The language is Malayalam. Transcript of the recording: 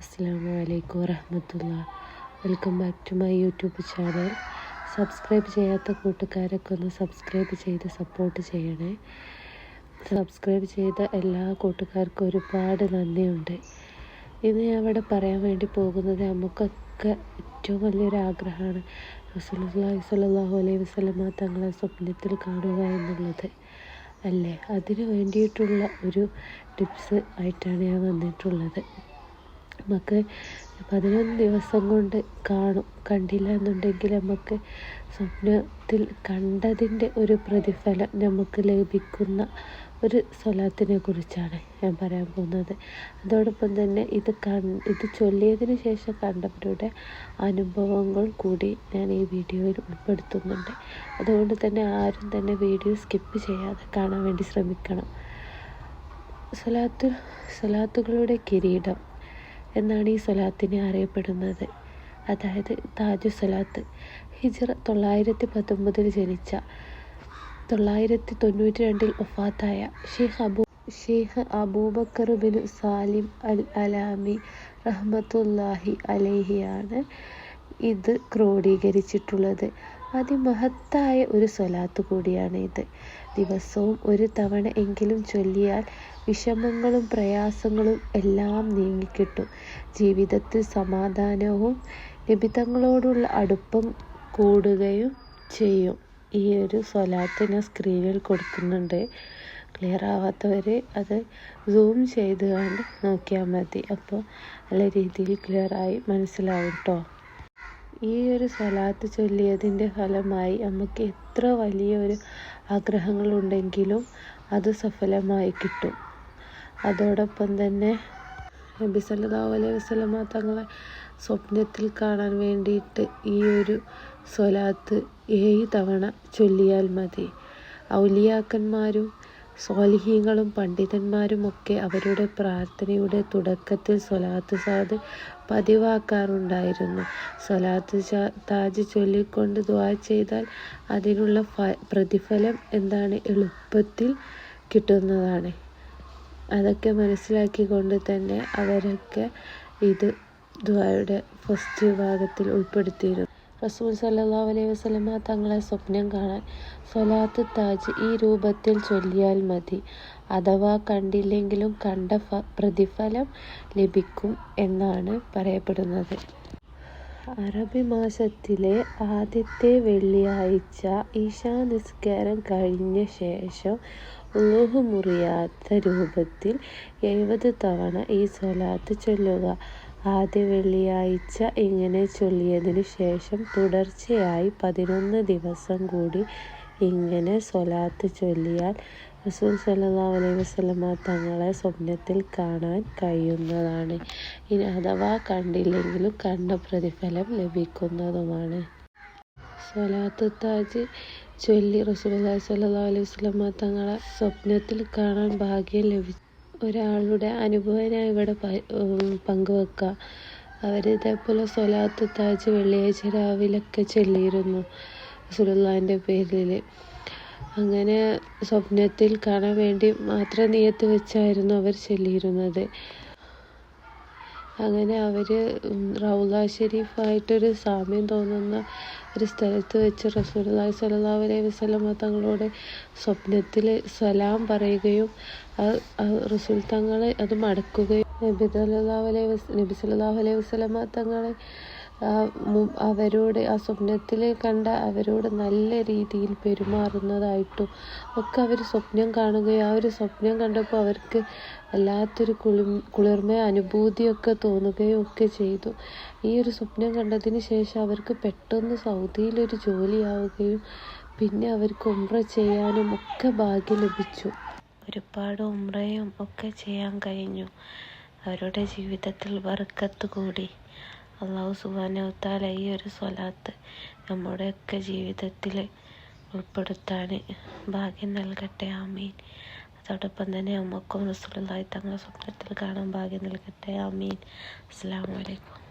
അസ്സലാമു അലൈക്കും വറഹ്മത്തുള്ളാഹി. Welcome back to my YouTube channel. Subscribe ചെയ്യാത്ത കൂട്ടുകാരൊക്കെ ഒന്ന് സബ്സ്ക്രൈബ് ചെയ്ത് സപ്പോർട്ട് ചെയ്യണേ. സബ്സ്ക്രൈബ് ചെയ്ത എല്ലാ കൂട്ടുകാർക്കും ഒരുപാട് നന്ദിയുണ്ട്. ഇന്ന് ഞാൻ ഇവിടെ പറയാൻ വേണ്ടി പോകുന്നത് നമുക്കൊക്കെ ഏറ്റവും വലിയൊരു ആഗ്രഹമാണ് റസൂലുള്ളാഹി സ്വല്ലല്ലാഹു അലൈഹി വസല്ലമ തങ്ങളെ സ്വപ്നത്തിൽ കാണുക എന്നുള്ളത് അല്ലേ. അതിന് വേണ്ടിയിട്ടുള്ള ഒരു ടിപ്സ് ആയിട്ടാണ് ഞാൻ വന്നിട്ടുള്ളത്. നമുക്ക് 11 ദിവസം കൊണ്ട് കണ്ടില്ല എന്നുണ്ടെങ്കിൽ നമുക്ക് സ്വപ്നത്തിൽ കണ്ടതിൻ്റെ ഒരു പ്രതിഫലം നമുക്ക് ലഭിക്കുന്ന ഒരു സ്വലാത്തിനെ കുറിച്ചാണ് ഞാൻ പറയാൻ പോകുന്നത്. അതോടൊപ്പം തന്നെ ഇത് ചൊല്ലിയതിന് ശേഷം കണ്ടവരുടെ അനുഭവങ്ങൾ കൂടി ഞാൻ ഈ വീഡിയോയിൽ ഉൾപ്പെടുത്തുന്നുണ്ട്. അതുകൊണ്ട് തന്നെ ആരും തന്നെ വീഡിയോ സ്കിപ്പ് ചെയ്യാതെ കാണാൻ വേണ്ടി ശ്രമിക്കണം. സ്വലാത്തുകളുടെ കിരീടം എന്നാണ് ഈ സ്വലാത്തിനെ അറിയപ്പെടുന്നത്. അതായത് താജു സ്വലാത്ത്. ഹിജ്റ 919 ജനിച്ച 992 വഫാത്തായ ഷെയ്ഖ് അബൂബക്കർ ബിൻ സാലിം അൽ അലാമി റഹ്മത്തുള്ളാഹി അലൈഹിയാണ് ഇത് ക്രോഡീകരിച്ചിട്ടുള്ളത്. അതിമഹത്തായ ഒരു സ്വലാത്ത് കൂടിയാണ് ഇത്. ദിവസവും ഒരു തവണ എങ്കിലും ചൊല്ലിയാൽ വിഷമങ്ങളും പ്രയാസങ്ങളും എല്ലാം നീങ്ങിക്കിട്ടും. ജീവിതത്തിൽ സമാധാനവും നബിതങ്ങളോടുള്ള അടുപ്പം കൂടുകയും ചെയ്യും. ഈ ഒരു സ്വലാത്ത് ഞാൻ സ്ക്രീനിൽ കൊടുക്കുന്നുണ്ട്. ക്ലിയർ ആവാത്തവർ അത് സൂം ചെയ്ത് കണ്ട് നോക്കിയാൽ മതി. അപ്പോൾ നല്ല രീതിയിൽ ക്ലിയറായി മനസ്സിലാവും കേട്ടോ. ഈ ഒരു സ്വലാത്ത് ചൊല്ലിയതിൻ്റെ ഫലമായി നമുക്ക് എത്ര വലിയൊരു ആഗ്രഹങ്ങളുണ്ടെങ്കിലും അത് സഫലമായി കിട്ടും. അതോടൊപ്പം തന്നെ നബി സല്ലല്ലാഹു അലൈഹി വസല്ലമ തങ്ങളെ സ്വപ്നത്തിൽ കാണാൻ വേണ്ടിയിട്ട് ഈ ഒരു സ്വലാത്ത് 7 തവണ ചൊല്ലിയാൽ മതി. ഔലിയാക്കന്മാരും സ്വാലിഹീങ്ങളും പണ്ഡിതന്മാരുമൊക്കെ അവരുടെ പ്രാർത്ഥനയുടെ തുടക്കത്തിൽ സ്വലാത്ത് സാദ് പതിവാക്കാറുണ്ടായിരുന്നു. സ്വലാത്ത് താജ് ചൊല്ലിക്കൊണ്ട് ദുആ ചെയ്താൽ അതിനുള്ള പ്രതിഫലം എളുപ്പത്തിൽ കിട്ടുന്നതാണ്. അതൊക്കെ മനസ്സിലാക്കിക്കൊണ്ട് തന്നെ അവരൊക്കെ ഇത് ദുആയുടെ ഫസ്റ്റ് ഭാഗത്തിൽ ഉൾപ്പെടുത്തിയിരുന്നു. റസൂൽ സല്ലല്ലാഹു അലൈഹി വസല്ലമ തങ്ങളെ സ്വപ്നം കാണാൻ സ്വലാത്ത് താജ് ഈ രൂപത്തിൽ ചൊല്ലിയാൽ മതി. അഥവാ കണ്ടില്ലെങ്കിലും കണ്ട പ്രതിഫലം ലഭിക്കും എന്നാണ് പറയപ്പെടുന്നത്. അറബി മാസത്തിലെ ആദ്യത്തെ വെള്ളിയാഴ്ച ഇശാ നിസ്കാരം കഴിഞ്ഞ ശേഷം ഉളൂഹ് മുറിയാത്ത രൂപത്തിൽ 70 തവണ ഈ സ്വലാത്ത് ചൊല്ലുക. ആദ്യ വെള്ളിയാഴ്ച ഇങ്ങനെ ചൊല്ലിയതിനു ശേഷം തുടർച്ചയായി 11 ദിവസം കൂടി ഇങ്ങനെ സ്വലാത്ത് ചൊല്ലിയാൽ റസൂൽ സല്ലല്ലാഹു അലൈഹി വസല്ലമ തങ്ങളെ സ്വപ്നത്തിൽ കാണാൻ കഴിയുന്നതാണ്. ഇനി അഥവാ കണ്ടില്ലെങ്കിലും കണ്ട പ്രതിഫലം ലഭിക്കുന്നതുമാണ്. സ്വലാത്ത് താജ് ചൊല്ലി റസൂലുള്ളാഹി സ്വല്ലല്ലാഹു അലൈഹി വസല്ലമ തങ്ങളെ സ്വപ്നത്തിൽ കാണാൻ ഭാഗ്യം ലഭിച്ച ഒരാളുടെ അനുഭവം ഞാൻ ഇവിടെ പങ്കുവെക്കാം. ഇതേപോലെ സ്വലാത്ത് താജ് വെള്ളിയാഴ്ച രാവിലൊക്കെ ചൊല്ലിയിരുന്നു റസൂലുള്ളാഹിൻ്റെ പേരിൽ. അങ്ങനെ സ്വപ്നത്തിൽ കാണാൻ വേണ്ടി മാത്രം നിയത്ത് വെച്ചായിരുന്നു അവർ ചൊല്ലിയിരുന്നത്. അങ്ങനെ അവർ റൗള ഷരീഫായിട്ടൊരു സാമ്യം തോന്നുന്ന ഒരു സ്ഥലത്ത് വെച്ച് റസൂലുള്ളാഹി സ്വല്ലല്ലാഹു അലൈഹി വസല്ലമ തങ്ങളോട് സ്വപ്നത്തിൽ സലാം പറയുകയും റസൂൽ തങ്ങൾ അത് മടക്കുകയും നബി സല്ലല്ലാഹു അലൈഹി വസല്ലമ തങ്ങൾ അവരോട് ആ സ്വപ്നത്തിൽ കണ്ട അവരോട് നല്ല രീതിയിൽ പെരുമാറുന്നതായിട്ടും ഒക്കെ അവർ സ്വപ്നം കാണുകയും ആ ഒരു സ്വപ്നം കണ്ടപ്പോൾ അവർക്ക് വല്ലാത്തൊരു കുളിർമ അനുഭൂതിയൊക്കെ തോന്നുകയും ഒക്കെ ചെയ്തു. ഈ ഒരു സ്വപ്നം കണ്ടതിന് ശേഷം അവർക്ക് പെട്ടെന്ന് സൗദിയിലൊരു ജോലിയാവുകയും പിന്നെ അവർക്ക് ഉംറ ചെയ്യാനും ഒക്കെ ഭാഗ്യം ലഭിച്ചു. ഒരുപാട് ഉംറയും ഒക്കെ ചെയ്യാൻ കഴിഞ്ഞു. അവരുടെ ജീവിതത്തിൽ ബർക്കത്ത് കൂടി. അല്ലാഹു സുബ്ഹാനഹു വ തആല ഈ ഒരു സ്വലാത്ത് നമ്മുടെയൊക്കെ ജീവിതത്തിൽ ഉൾപ്പെടുത്താൻ ഭാഗ്യം നൽകട്ടെ. ആമീൻ. അതോടൊപ്പം തന്നെ നമുക്കും റസൂലുള്ളാഹി തങ്ങളെ സ്വപ്നത്തിൽ കാണാൻ ഭാഗ്യം നൽകട്ടെ. ആമീൻ. അസ്സലാമു അലൈക്കും.